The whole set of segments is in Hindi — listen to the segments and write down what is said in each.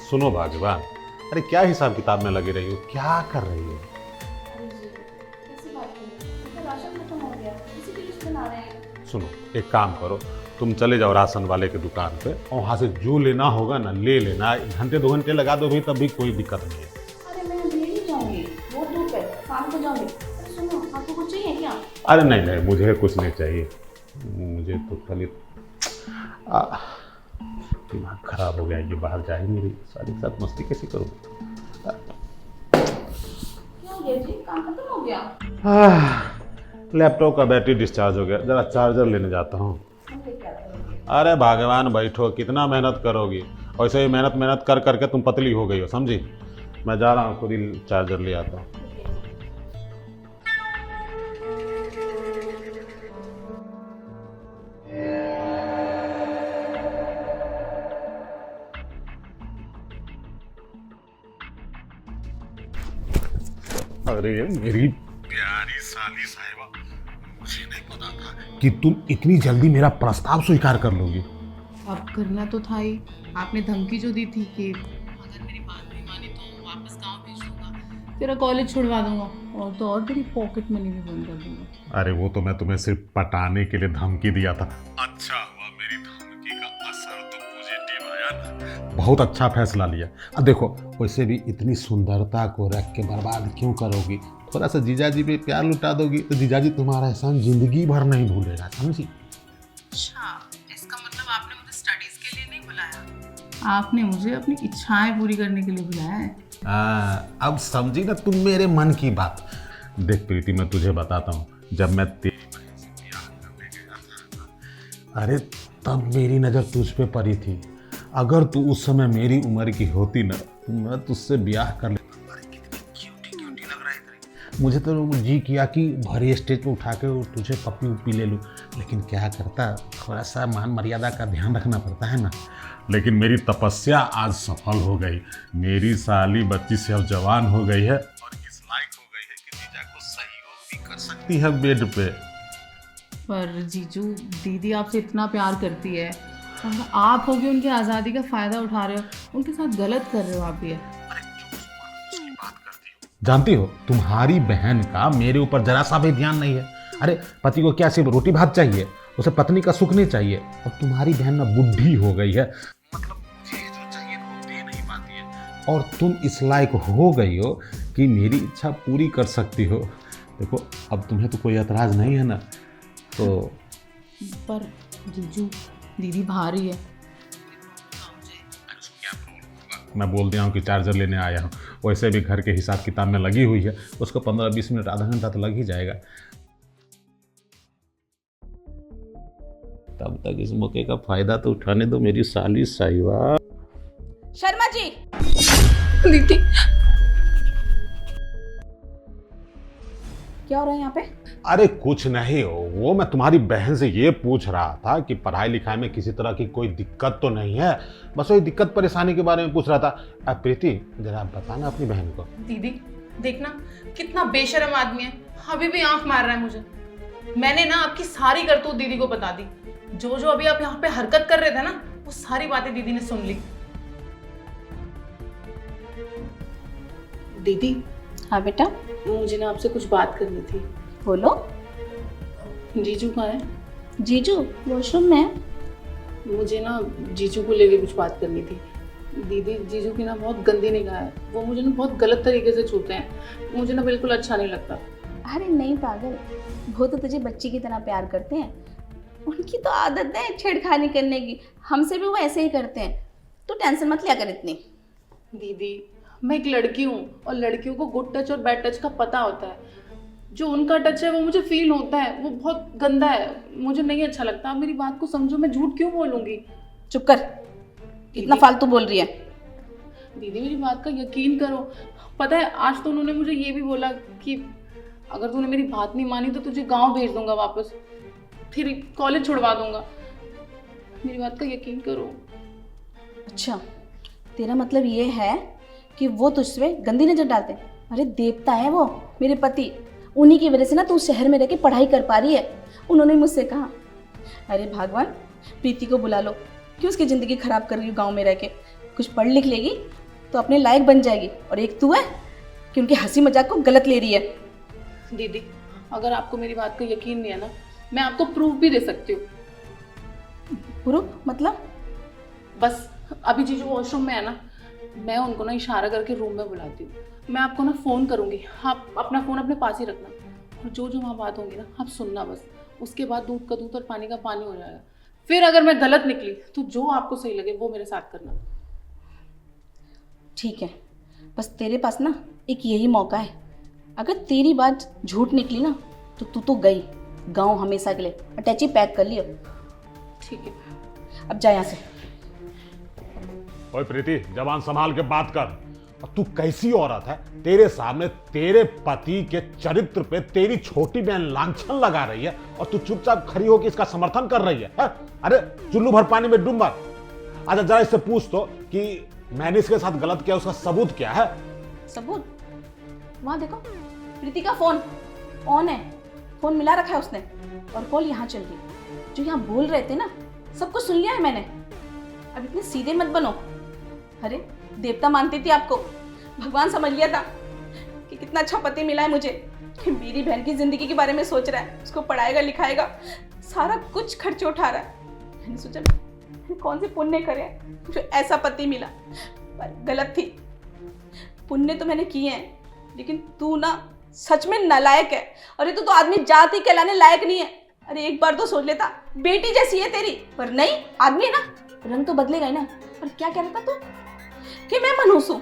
सुनो भाग्यवान, अरे क्या हिसाब किताब में लगी रही हो, क्या कर रही हो? अरे जी, कैसी बात है? तो राशन खत्म हो गया, इसी के लिस्ट बना रहे हैं। सुनो, एक काम करो, तुम चले जाओ राशन वाले की दुकान पे और वहाँ से जो लेना होगा ना ले लेना। घंटे 2 घंटे लगा दो भी तब भी कोई दिक्कत नहीं है। अरे मैं अभी नहीं जाऊंगी, बहुत धूप है, शाम को जाऊंगी। अरे सुनो, आपको कुछ चाहिए क्या? अरे नहीं नहीं, मुझे कुछ नहीं चाहिए। मुझे तो खाली दिमाग खराब हो गया, ये बाहर जा ही नहीं रही, सारी के साथ मस्ती कैसे करूँ? क्या हो गया जी, काम खत्म हो गया? लैपटॉप का बैटरी डिस्चार्ज हो गया, जरा चार्जर लेने जाता हूँ। हम लेके आते हैं। अरे भगवान बैठो, कितना मेहनत करोगी? वैसे ही मेहनत मेहनत कर करके तुम पतली हो गई हो, समझी? मैं जा रहा हूँ, खुद ही चार्जर ले आता हूँ। अरे मेरी प्यारी साली साहिबा, मुझे नहीं पता था कि तुम इतनी जल्दी मेरा प्रस्ताव स्वीकार कर लोगी। अब करना तो था ही। आपने धमकी जो दी थी कि अगर मेरी बात नहीं मानी तो वापस गांव भेज दूंगा, तेरा कॉलेज छुड़वा दूंगा और तो और तेरी पॉकेट मनी भी बंद कर दूंगा। अरे वो तो मैं तुम्हें सिर्फ पटाने के लिए धमकी दिया था। अच्छा हुआ मेरी धमकी का असर तो पॉजिटिव आया ना। बहुत अच्छा फैसला लिया। अब देखो, वैसे भी इतनी सुंदरता को रख के बर्बाद क्यों करोगी? थोड़ा सा जीजाजी पे प्यार लुटा दोगी तो जीजाजी तुम्हारा एहसान जिंदगी भर नहीं भूलेगा, समझी? अच्छा, इसका मतलब आपने मुझे स्टडीज के लिए नहीं बुलाया, आपने मुझे अपनी इच्छाएं पूरी करने के लिए बुलाया है। अब समझी ना तुम मेरे मन की बात। देख प्रीति, मैं तुझे बताता हूँ, जब मैं तेरी बहन से ब्याह करने गया था, अरे तब मेरी नज़र तुझ पे पड़ी थी। अगर तू उस समय मेरी उम्र की होती ना तो मैं तुझसे ब्याह कर लेता। अरे कितनी क्यूटी क्यूटी लग रहा है तेरी। मुझे तो जी किया कि भरी स्टेज पे उठा के तुझे पप्पी उपी ले लूँ, लेकिन क्या करता, थोड़ा सा मान मर्यादा का ध्यान रखना पड़ता है ना। लेकिन मेरी तपस्या आज सफल हो गई। मेरी साली बच्ची से अब जवान हो गई है और इस लायक हो गई है कि जीजा को सहयोग भी कर सकती है बेड पे। पर जीजू, दीदी आपसे इतना प्यार करती है और आप होगी उनकी आज़ादी का फ़ायदा उठा रहे हो, उनके साथ गलत कर रहे हो आप ये। जानती हो, तुम्हारी बहन का मेरे ऊपर जरा सा भी ध्यान नहीं है। अरे पति को क्या सिर्फ रोटी भात चाहिए, उसे पत्नी का सुख नहीं चाहिए। अब तुम्हारी बहन ना बुढ़ी हो गई है, मतलब मुझे जो चाहिए वो दे नहीं पाती है, और तुम इस लायक हो गई हो कि मेरी इच्छा पूरी कर सकती हो। देखो, अब तुम्हें तो कोई एतराज नहीं है ना? तो पर जीजू, दीदी भारी है। मैं बोल दिया हूँ कि चार्जर लेने आया हूँ। वैसे भी घर के हिसाब किताब में लगी हुई है, उसको 15-20 मिनट आधा घंटा तो लग ही जाएगा। तब तक इस मौके का फायदा तो उठाने दो मेरी साली साहिबा। शर्मा जी, दीदी, क्या हो रहा है यहाँ पे? अरे कुछ नहीं हो, वो मैं तुम्हारी बहन से ये पूछ रहा था कि पढ़ाई लिखाई में किसी तरह की कोई दिक्कत तो नहीं है। बस वही दिक्कत परेशानी के बारे में पूछ रहा था। अब प्रीति, जरा बताना अपनी बहन को। दीदी देखना कितना बेशर्म आदमी है, अभी भी आंख मार रहा है मुझे। मैंने ना आपकी सारी करतूत दीदी को बता दी। जो जो अभी आप यहाँ पे हरकत कर रहे थे ना, वो सारी बातें दीदी ने सुन ली। दीदी, हाँ बेटा, मुझे ना आपसे कुछ बात करनी थी। बोलो। जीजू कहाँ है? जीजू वॉशरूम में। मुझे ना जीजू को लेके कुछ बात करनी थी। दीदी, जीजू की ना बहुत गंदी निगाह है, वो मुझे ना बहुत गलत तरीके से छूते हैं, मुझे ना बिल्कुल अच्छा नहीं लगता। अरे नहीं पागल, वो तो तुझे बच्ची की तरह प्यार करते हैं। उनकी तो आदत है छेड़खानी करने की, हमसे भी वो ऐसे ही करते हैं। तो टेंशन मत लिया कर इतनी। दीदी, मैं एक लड़की हूँ और लड़कियों को गुड टच और बैड टच का पता होता है। जो उनका टच है वो मुझे फील होता है, वो बहुत गंदा है, मुझे नहीं अच्छा लगता। आप मेरी बात को समझो, मैं झूठ क्यों बोलूँगी? चुप कर, इतना फालतू बोल रही है। दीदी मेरी बात का यकीन करो। पता है, आज तो उन्होंने मुझे ये भी बोला कि अगर तूने मेरी बात नहीं मानी तो तुझे गांव भेज दूंगा वापस, फिर कॉलेज छुड़वा दूंगा। मेरी बात का यकीन करो। अच्छा, तेरा मतलब ये है कि वो तुझसे गंदी नजर डालते हैं? अरे देवता है वो, मेरे पति, उन्हीं की वजह से ना तू शहर में रह के पढ़ाई कर पा रही है। उन्होंने मुझसे कहा, अरे भगवान, प्रीति को बुला लो, क्यों उसकी ज़िंदगी ख़राब कर रही हो गांव में रह के। कुछ पढ़ लिख लेगी तो अपने लायक बन जाएगी, और एक तू है कि उनकी हंसी मजाक को गलत ले रही है। दीदी अगर आपको मेरी बात का यकीन नहीं है ना, मैं आपको प्रूफ भी दे सकती हूँ। प्रूफ मतलब? बस अभी जीजू वॉशरूम में है ना, मैं उनको ना इशारा करके रूम में बुलाती हूँ। मैं आपको ना फ़ोन करूँगी, आप अपना फ़ोन अपने पास ही रखना, और जो जो वहाँ बात होंगी ना आप सुनना बस। उसके बाद दूध का दूध और पानी का पानी हो जाएगा। फिर अगर मैं गलत निकली तो जो आपको सही लगे वो मेरे साथ करना। ठीक है, बस तेरे पास ना एक यही मौका है। अगर तेरी बात झूठ निकली ना तो तू तो गई गांव हमेशा के लिए। अटैची पैक कर लियो। ठीक है, अब जा यहाँ से। ओए प्रीति, जबान संभाल के बात कर। और तू कैसी औरत है, तेरे सामने तेरे पति के चरित्र पे तेरी छोटी बहन लांछन लगा रही है और तू चुपचाप खड़ी होकर इसका समर्थन कर रही है, हा? अरे चुल्लू भर पानी में डूब मर। अच्छा जरा इससे पूछ तो कि मैंने इसके साथ गलत किया, उसका सबूत क्या है? सबूत? वहाँ देखो, प्रीति का फोन ऑन है, फोन मिला रखा है उसने, और कॉल यहाँ चल रही। जो यहाँ बोल रहे थे ना सब कुछ सुन लिया है मैंने। अब इतने सीधे मत बनो। अरे देवता मानती थी आपको, भगवान समझ लिया था कि कितना अच्छा पति मिला है मुझे, कि मेरी बहन की जिंदगी के बारे में सोच रहा है, उसको पढ़ाएगा लिखाएगा, सारा कुछ खर्चे उठा रहा है। मैंने सोचा कौन से पुण्य करे जो ऐसा पति मिला, पर गलत थी। पुण्य तो मैंने किए हैं, लेकिन तू ना सच में नालायक है। अरे तू तो आदमी जाति कहलाने लायक नहीं है। अरे एक बार तो सोच लेता, बेटी जैसी है तेरी, पर नहीं, आदमी है ना, रंग तो बदलेगा ही ना। पर क्या कह रहा था तू कि मैं मनहूस हूँ?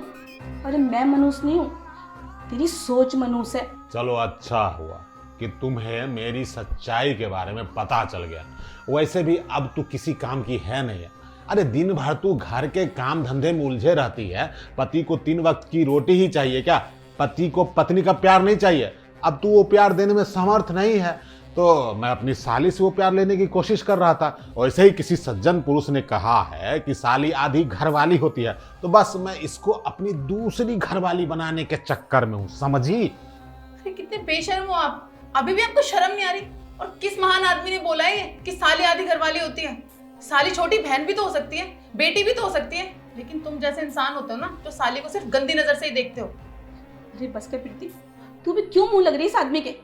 अरे मैं मनहूस नहीं हूँ, तेरी सोच मनहूस है। चलो अच्छा हुआ कि तुम्हें मेरी सच्चाई के बारे में पता चल गया। वैसे भी अब तू किसी काम की है नहीं है। अरे दिन भर तू घर के काम धंधे में उलझे रहती है। पति को 3 वक्त की रोटी ही चाहिए क्या? पति को पत्नी का प्यार नहीं चाहिए? अब तू वो प्यार देने में समर्थ नहीं है, तो मैं अपनी साली से वो प्यार लेने की कोशिश कर रहा था। वैसे ही किसी सज्जन पुरुष ने कहा है कि साली आधी घरवाली होती है, तो बस मैं इसको अपनी दूसरी घरवाली बनाने के चक्कर में हूँ, समझी? कितने बेशर्म हो आप, अभी भी आपको शर्म नहीं आ रही? और किस महान आदमी ने बोला है कि साली आधी घरवाली होती है? साली छोटी बहन भी तो हो सकती है, बेटी भी तो हो सकती है, लेकिन तुम जैसे इंसान होते हो ना जो साली को सिर्फ गंदी नजर से ही देखते हो। अरे बस कर प्रीति, तू भी क्यों मुंह लग रही है इस आदमी के?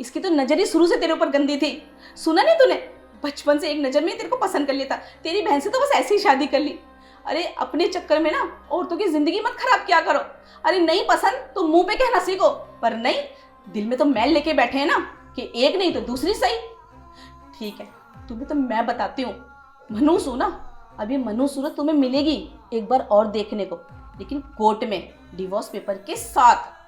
इसकी तो नजर ही शुरू से तेरे ऊपर गंदी थी। सुना नहीं तूने, बचपन से एक नजर में तेरे को पसंद कर लिया था। तेरी बहन से तो बस ऐसे ही शादी कर ली। अरे अपने चक्कर में ना औरतों की जिंदगी मत खराब किया करो। अरे नहीं पसंद तो मुंह पे कहना सीखो, पर नहीं, दिल में तो मैल लेके बैठे हैं ना कि एक नहीं तो दूसरी सही। ठीक है, तुम्हें तो मैं बताती हूँ, मनहूस हूँ ना, अभी मनहूस सूरत तुम्हें मिलेगी एक बार और देखने को, लेकिन कोर्ट में डिवोर्स पेपर के साथ।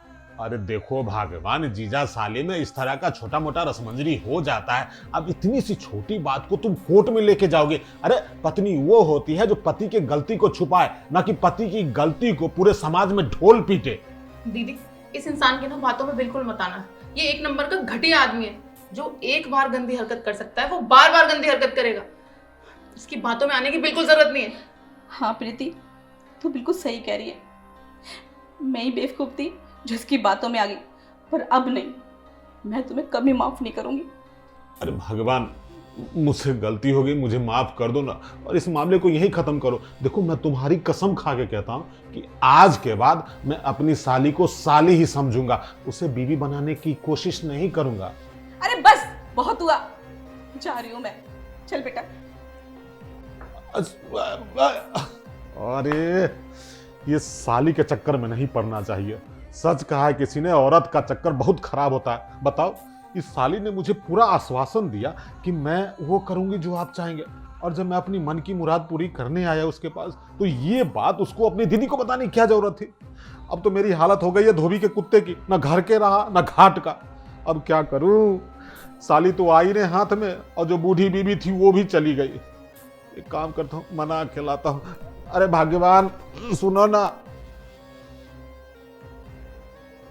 अरे देखो भगवान, जीजा साली में इस तरह का छोटा मोटा रसमंजरी हो जाता है। अब इतनी सी छोटी बात को तुम कोर्ट में लेके जाओगे? अरे पत्नी वो होती है जो पति की गलती को छुपाए, ना कि पति की गलती को पूरे समाज में ढोल पीटे। दीदी इस इंसान के ना बातों में बिल्कुल मत आना। ये एक नंबर का घटिया आदमी है, जो एक बार गंदी हरकत कर सकता है वो बार बार गंदी हरकत करेगा। इसकी बातों में आने की बिल्कुल जरूरत नहीं है। हाँ प्रीति, तू बिल्कुल सही कह रही है। मैं ही बेवकूफ थी जो इसकी बातों में आ गई, पर अब नहीं, मैं तुम्हें कभी माफ नहीं करूंगी। अरे भगवान, मुझसे गलती हो गई, मुझे माफ कर दो ना, और इस मामले को यही खत्म करो। देखो मैं तुम्हारी कसम खा के कहता हूं कि आज के बाद मैं अपनी साली को साली ही समझूंगा, उसे बीवी बनाने की कोशिश नहीं करूंगा। अरे बस बहुत हुआ, जा रही हूं मैं, चल बेटा। अरे ये साली के चक्कर में नहीं पड़ना चाहिए। सच कहा है किसी ने, औरत का चक्कर बहुत खराब होता है। बताओ, इस साली ने मुझे पूरा आश्वासन दिया कि मैं वो करूंगी जो आप चाहेंगे, और जब मैं अपनी मन की मुराद पूरी करने आया उसके पास, तो ये बात उसको अपनी दीदी को बताने की क्या जरूरत थी? अब तो मेरी हालत हो गई है धोबी के कुत्ते की, ना घर के रहा ना घाट का। अब क्या करूं? साली तो आई रहे हाथ में, और जो बूढ़ी बीबी थी वो भी चली गई। एक काम करता हूं, मना खिलाता हूं। अरे भाग्यवान सुनो ना,